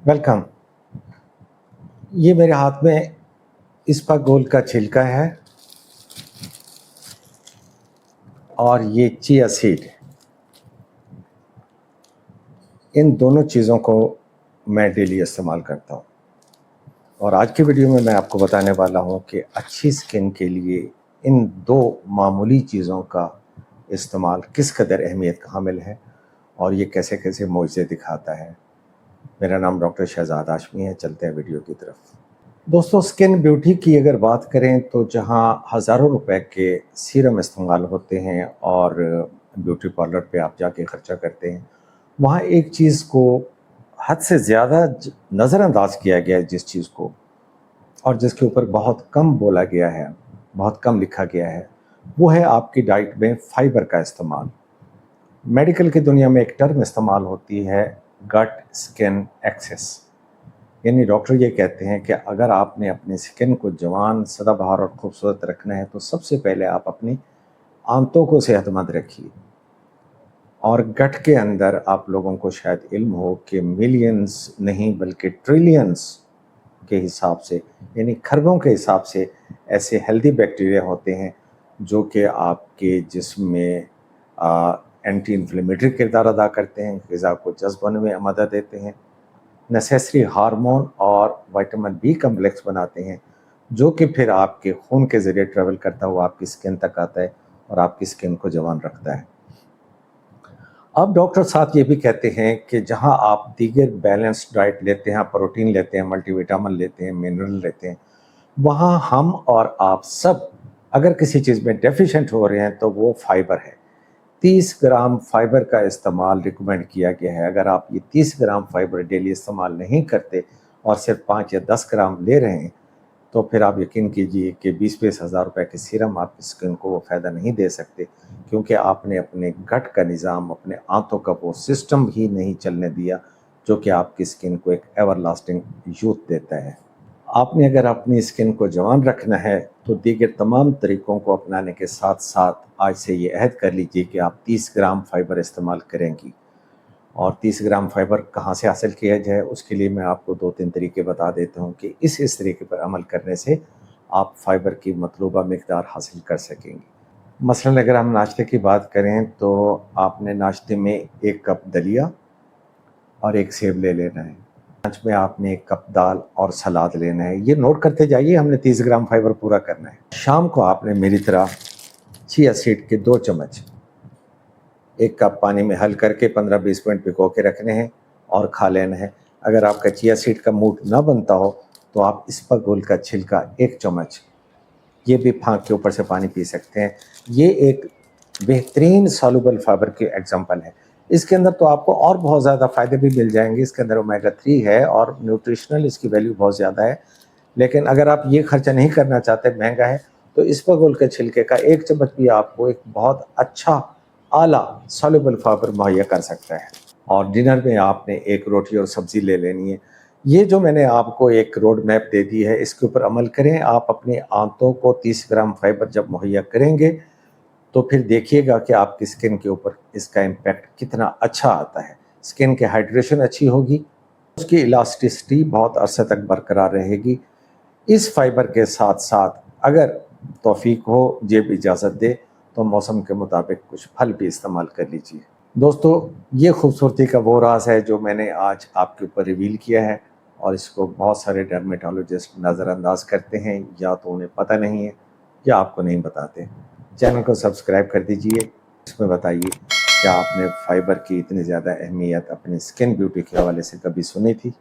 Welcome. ये मेरे हाथ में इसबगोल का छिलका है और ये चिया सीड। इन दोनों चीज़ों को मैं डेली इस्तेमाल करता हूँ और आज की वीडियो में मैं आपको बताने वाला हूँ कि अच्छी स्किन के लिए इन दो मामूली चीज़ों का इस्तेमाल किस कदर अहमियत का हामिल है और ये कैसे कैसे मुआवजे दिखाता है। मेरा नाम डॉक्टर शहजाद हाशमी है। चलते हैं वीडियो की तरफ। दोस्तों, स्किन ब्यूटी की अगर बात करें तो जहां हज़ारों रुपए के सीरम इस्तेमाल होते हैं और ब्यूटी पार्लर पे आप जाके ख़र्चा करते हैं, वहाँ एक चीज़ को हद से ज़्यादा नज़रअंदाज किया गया है, जिस चीज़ को और जिसके ऊपर बहुत कम बोला गया है, बहुत कम लिखा गया है, वो है आपकी डाइट में फाइबर का इस्तेमाल। मेडिकल की दुनिया में एक टर्म इस्तेमाल होती है, गट स्किन एक्सेस। यानी डॉक्टर ये कहते हैं कि अगर आपने अपनी स्किन को जवान, सदाबहार और खूबसूरत रखना है तो सबसे पहले आप अपनी आंतों को सेहतमंद रखिए। और गट के अंदर आप लोगों को शायद इल्म हो कि मिलियंस नहीं बल्कि ट्रिलियंस के हिसाब से, यानी खरबों के हिसाब से ऐसे हेल्दी बैक्टीरिया होते हैं जो कि आपके जिस्म में एंटी इन्फ्लेमेटरी किरदार अदा करते हैं, ग़िज़ा को जज़्ब होने में मदद देते हैं, नेसेसरी हार्मोन और विटामिन बी कम्प्लेक्स बनाते हैं, जो कि फिर आपके खून के ज़रिए ट्रेवल करता हुआ आपकी स्किन तक आता है और आपकी स्किन को जवान रखता है। अब डॉक्टर साथ ये भी कहते हैं कि जहां आप दीगर बैलेंस्ड डाइट लेते हैं, प्रोटीन लेते हैं, मल्टीविटामिन लेते हैं, मिनरल लेते हैं, वहाँ हम और आप सब अगर किसी चीज़ में डेफिशिएंट हो रहे हैं तो वो फाइबर है। 30 ग्राम फाइबर का इस्तेमाल रिकमेंड किया गया है। अगर आप ये 30 ग्राम फाइबर डेली इस्तेमाल नहीं करते और सिर्फ 5 या 10 ग्राम ले रहे हैं तो फिर आप यकीन कीजिए कि 20-20 हज़ार रुपये के सीरम आपकी स्किन को वो फ़ायदा नहीं दे सकते, क्योंकि आपने अपने गट का निज़ाम, अपने आंतों का वो सिस्टम ही नहीं चलने दिया जो कि आपकी स्किन को एक एवरलास्टिंग यूथ देता है। आपने अगर अपनी स्किन को जवान रखना है तो दीगर तमाम तरीक़ों को अपनाने के साथ साथ आज से ये अहद कर लीजिए कि आप 30 ग्राम फाइबर इस्तेमाल करेंगी। और 30 ग्राम फाइबर कहाँ से हासिल किया जाए, उसके लिए मैं आपको 2-3 तरीके बता देता हूँ कि इस तरीके पर अमल करने से आप फाइबर की मतलूबा मिक़दार हासिल कर सकेंगी। मसलन अगर हम नाश्ते की बात करें तो आपने नाश्ते में 1 कप दलिया और 1 सेब ले लेना है। लंच में आपने 1 कप दाल और सलाद लेना है। ये नोट करते जाइए, हमने 30 ग्राम फाइबर पूरा करना है। शाम को आपने मेरी तरह चिया सीड के 2 चम्मच 1 कप पानी में हल करके 15-20 मिनट भिगो के रखने हैं और खा लेना है। अगर आपका चिया सीड का मूड ना बनता हो तो आप इसबगोल का छिलका 1 चम्मच ये भी फाँक के ऊपर से पानी पी सकते हैं। ये एक बेहतरीन सॉल्युबल फाइबर की एग्जांपल है। इसके अंदर तो आपको और बहुत ज़्यादा फ़ायदे भी मिल जाएंगे। इसके अंदर ओमेगा 3 है और न्यूट्रिशनल इसकी वैल्यू बहुत ज़्यादा है। लेकिन अगर आप ये खर्चा नहीं करना चाहते, महंगा है, तो इसबगोल के छिलके का 1 चम्मच भी आपको एक बहुत अच्छा आला सॉल्युबल फाइबर मुहैया कर सकता है। और डिनर में आपने 1 रोटी और सब्ज़ी ले लेनी है। ये जो मैंने आपको एक रोड मैप दे दी है, इसके ऊपर अमल करें। आप अपनी आंतों को 30 ग्राम फाइबर जब मुहैया करेंगे तो फिर देखिएगा कि आपकी स्किन के ऊपर इसका इम्पैक्ट कितना अच्छा आता है। स्किन की हाइड्रेशन अच्छी होगी, उसकी इलास्टिसिटी बहुत अरसे तक बरकरार रहेगी। इस फाइबर के साथ साथ अगर तौफीक हो, जेब इजाज़त दे, तो मौसम के मुताबिक कुछ फल भी इस्तेमाल कर लीजिए। दोस्तों, ये खूबसूरती का वो राज है जो मैंने आज आपके ऊपर रिवील किया है और इसको बहुत सारे डर्मेटोलॉजिस्ट नज़रअंदाज करते हैं, या तो उन्हें पता नहीं है या आपको नहीं बताते। चैनल को सब्सक्राइब कर दीजिए। इसमें बताइए क्या आपने फाइबर की इतनी ज़्यादा अहमियत अपनी स्किन ब्यूटी के हवाले से कभी सुनी थी?